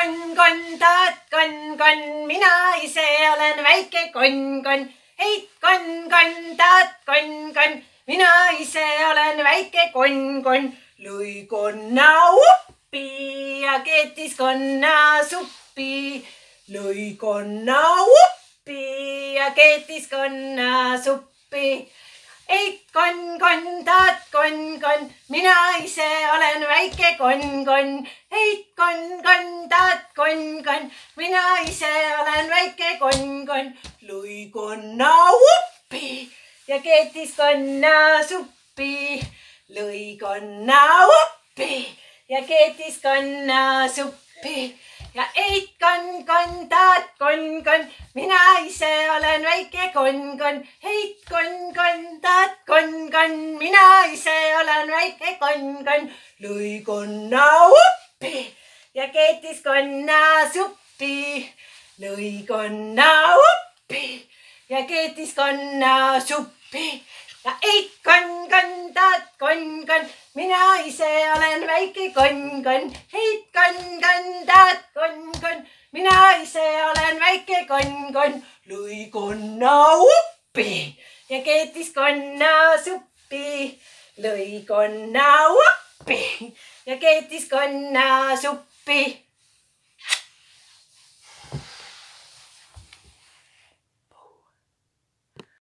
konn, taat konn, mina ise olen väike konn. Heit konn, taat konn, mina ise olen väike konn. Lõi konna uppi ja keetis konna suppi. Lõi konna uppi ja keetis konna suppi. Heit konn, taat konn, mina ise olen väike konn. Heit konn, taat konn, mina ise olen väike konn. Lõi konna uppi ja keetis konna suppi. Lõi konna uppi ja keetis konna suppi. Ja eit konn, taat konn, mina ise olen väike konn. Heit konn, taat konn, mina ise olen väike konn. Lõi konna uppi ja keetis konna suppi. Lõi konna uppi ja keetis konna suppi. Ja eit konn, taat konn, mina ise olen väike konn. Heit konn, taat konn, mina ise olen väike konn. Lõi konna uppi ja keetis konna suppi. Lõi konna uppi ja keetis konna suppi.